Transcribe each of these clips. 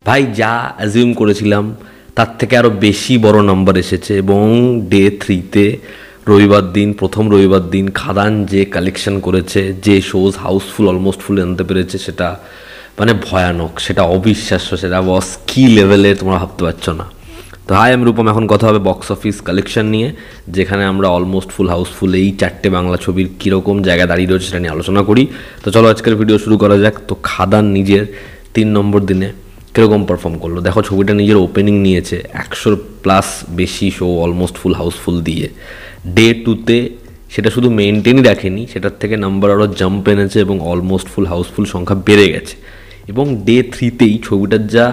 ভাই যা অ্যাজিউম করেছিলাম তার থেকে আরও বেশি বড় নাম্বার এসেছে এবং ডে 3-তে প্রথম রবিবার দিন খাদান যে কালেকশন করেছে, যে শোজ হাউসফুল অলমোস্ট ফুল আনতে পেরেছে, সেটা মানে ভয়ানক, সেটা অবিশ্বাস্য, সেটা বস কী লেভেলে তোমরা ভাবতে পারছো না। তো হাই, আমি রূপম। এখন কথা হবে বক্স অফিস কালেকশন নিয়ে, যেখানে আমরা অলমোস্ট ফুল হাউসফুল এই 4টে বাংলা ছবির কীরকম জায়গায় দাঁড়িয়ে রয়েছে সেটা নিয়ে আলোচনা করি। তো চলো আজকের ভিডিও শুরু করা যাক। তো খাদান নিজের 3 নম্বর দিনে কীরকম পারফর্ম করলো দেখো। ছবিটা নিজের ওপেনিং নিয়েছে 100+ বেশি শো অলমোস্ট ফুল হাউসফুল দিয়ে। ডে 2-তে সেটা শুধু মেনটেনই রাখেনি, সেটার থেকে নাম্বার আরও জাম্প এনেছে এবং অলমোস্ট ফুল হাউসফুল সংখ্যা বেড়ে গেছে। এবং ডে 3-তেই ছবিটার যা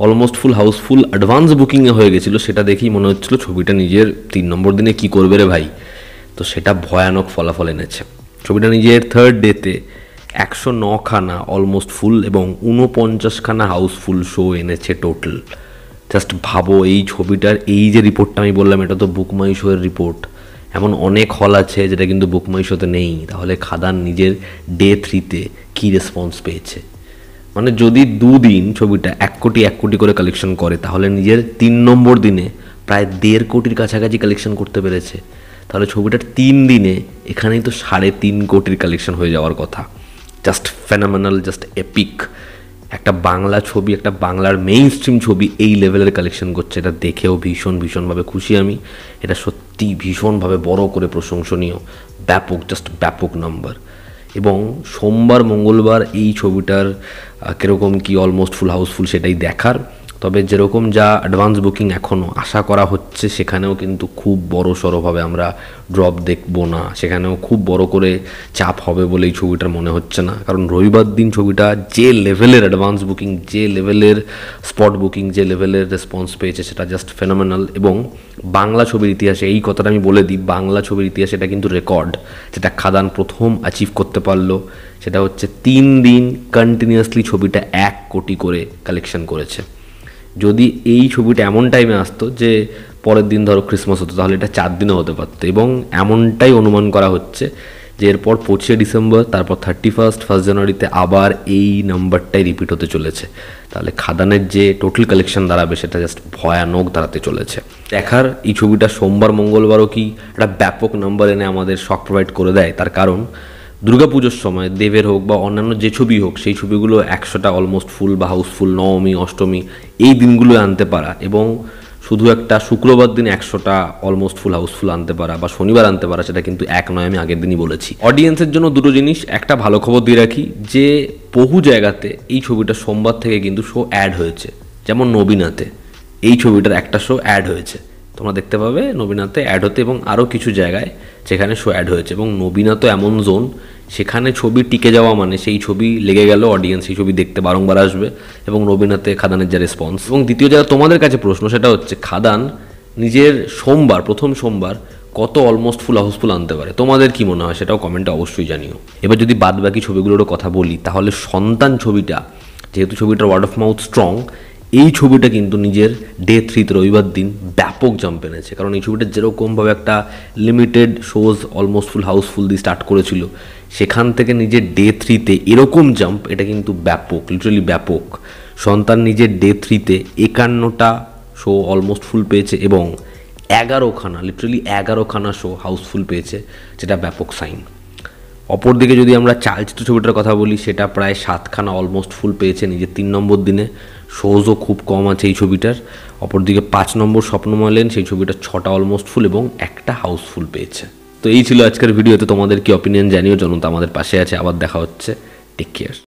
অলমোস্ট ফুল হাউসফুল অ্যাডভান্স বুকিংয়ে হয়ে গেছিলো, সেটা দেখেই মনে হচ্ছিলো ছবিটা নিজের 3 নম্বর দিনে কী করবে রে ভাই। তো সেটা ভয়ানক ফলাফল এনেছে। ছবিটা নিজের 3rd ডেতে 109খানা অলমোস্ট ফুল এবং 49খানা হাউসফুল শো এনেছে টোটাল। জাস্ট ভাবো, এই ছবিটার এই যে রিপোর্টটা আমি বললাম, এটা তো বুক মাই শোয়ের রিপোর্ট। এমন অনেক হল আছে যেটা কিন্তু বুক মাই শোতে নেই। তাহলে খাদান নিজের ডে 3-তে কী রেসপন্স পেয়েছে, মানে যদি 2 দিন ছবিটা 1 কোটি করে কালেকশন করে, তাহলে নিজের 3 নম্বর দিনে প্রায় 1.5 কোটির কাছাকাছি কালেকশন করতে পেরেছে। তাহলে ছবিটার 3 দিনে এখানেই তো 3.5 কোটির কালেকশন হয়ে যাওয়ার কথা। Just phenomenal, just epic. একটা বাংলা ছবি, একটা বাংলার মেইন স্ট্রিম ছবি এই লেভেলের কালেকশন করছে, এটা দেখেও ভীষণভাবে খুশি আমি। এটা সত্যি ভীষণভাবে বড় করে প্রশংসনীয়, ব্যাপক, জাস্ট ব্যাপক নাম্বার। এবং সোমবার মঙ্গলবার এই ছবিটার কীরকম কি অলমোস্ট ফুল হাউসফুল সেটাই দেখার। তবে যেরকম যা অ্যাডভান্স বুকিং এখনও আশা করা হচ্ছে, সেখানেও কিন্তু খুব বড় সড়োভাবে আমরা ড্রপ দেখবো না, সেখানেও খুব বড় করে চাপ হবে বলে এই ছবিটার মনে হচ্ছে না। কারণ রবিবার দিন ছবিটা যে লেভেলের অ্যাডভান্স বুকিং, যে লেভেলের স্পট বুকিং, যে লেভেলের রেসপন্স পেয়েছে, সেটা জাস্ট ফেনোমেনাল। এবং বাংলা ছবির ইতিহাসে, এই কথাটা আমি বলে দিই, বাংলা ছবির ইতিহাসে এটা কিন্তু রেকর্ড, যেটা খাদান প্রথম অ্যাচিভ করতে পারলো। সেটা হচ্ছে 3 দিন কন্টিনিউয়াসলি ছবিটা 1 কোটি করে কালেকশন করেছে। যদি এই ছবিটা এমন টাইমে আসতো যে পরের দিন ধরো ক্রিসমাস হতো, তাহলে এটা 4 দিনও হতে পারতো। এবং এমনটাই অনুমান করা হচ্ছে যে এরপর 25 ডিসেম্বর, তারপর 1 জানুয়ারিতে আবার এই নাম্বারটাই রিপিট হতে চলেছে। তাহলে খাদানের যে টোটাল কালেকশন দাঁড়াবে, সেটা জাস্ট ভয়ানক দাঁড়াতে চলেছে। দেখার এই ছবিটা সোমবার মঙ্গলবারও কি একটা ব্যাপক নাম্বার এনে আমাদের শক প্রোভাইড করে দেয়। তার কারণ দুর্গাপুজোর সময় দেবের হোক বা অন্যান্য যে ছবি হোক, সেই ছবিগুলো 100টা অলমোস্ট ফুল বা হাউসফুল নবমী, অষ্টমী এই দিনগুলো আনতে পারা, এবং শুধু একটা শুক্রবার দিন 100টা অলমোস্ট ফুল হাউসফুল আনতে পারা বা শনিবার আনতে পারা, সেটা কিন্তু এক নয়, আমি আগের দিনই বলেছি। অডিয়েন্সের জন্য দুটো জিনিস, একটা ভালো খবর দিয়ে রাখি যে বহু জায়গাতে এই ছবিটা সোমবার থেকে কিন্তু শো অ্যাড হয়েছে। যেমন নবীনাতে এই ছবিটার একটা শো অ্যাড হয়েছে, তোমরা দেখতে পাবে নবীনাতে অ্যাড হতে, এবং আরও কিছু জায়গায় সেখানে শো অ্যাড হয়েছে। এবং নবীনা তো এমন জোন, সেখানে ছবি টিকে যাওয়া মানে সেই ছবি লেগে গেল, অডিয়েন্স সেই ছবি দেখতে বারংবার আসবে। এবং নবীনাতে খাদানের যা রেসপন্স। এবং দ্বিতীয় যারা তোমাদের কাছে প্রশ্ন, সেটা হচ্ছে খাদান নিজের প্রথম সোমবার কত অলমোস্ট ফুল হাউসফুল আনতে পারে, তোমাদের কি মনে হয় সেটাও কমেন্টে অবশ্যই জানিও। এবার যদি বাদ বাকি ছবিগুলোরও কথা বলি, তাহলে সন্তান ছবিটা, যেহেতু ছবিটার ওয়ার্ড অফ মাউথ স্ট্রং, এই ছবিটা কিন্তু নিজের ডে 3 রবিবার দিন ব্যাপক জাম্প এনেছে। কারণ এই ছবিটা যেরকমভাবে একটা limited shows almost full housefull দিয়ে স্টার্ট করেছিল, সেখান থেকে নিজের ডে 3-তে এরকম জাম্প, এটা কিন্তু ব্যাপক, লিটারালি ব্যাপক। সন্তান নিজের ডে 3-তে 51টা শো অলমোস্ট ফুল পেয়েছে এবং 11খানা, লিটারালি 11খানা শো হাউসফুল পেয়েছে, যেটা ব্যাপক সাইন। অপরদিকে যদি আমরা চালচিত্র ছবিটার কথা বলি, সেটা প্রায় 7খানা অলমোস্ট ফুল পেয়েছে নিজের 3 নম্বর দিনে। শোজও খুব কম আছে এই ছবিটার। অপরদিকে 5 নম্বর স্বপ্নময় লেন, সেই ছবিটা 6টা অলমোস্ট ফুল এবং 1টা হাউসফুল পেয়েছে। তো এই ছিল আজকের ভিডিওতে। তোমাদের কি অপিনিয়ন জানিও, জনতা আমাদের পাশে আছে। আবার দেখা হচ্ছে, টেক কেয়ার।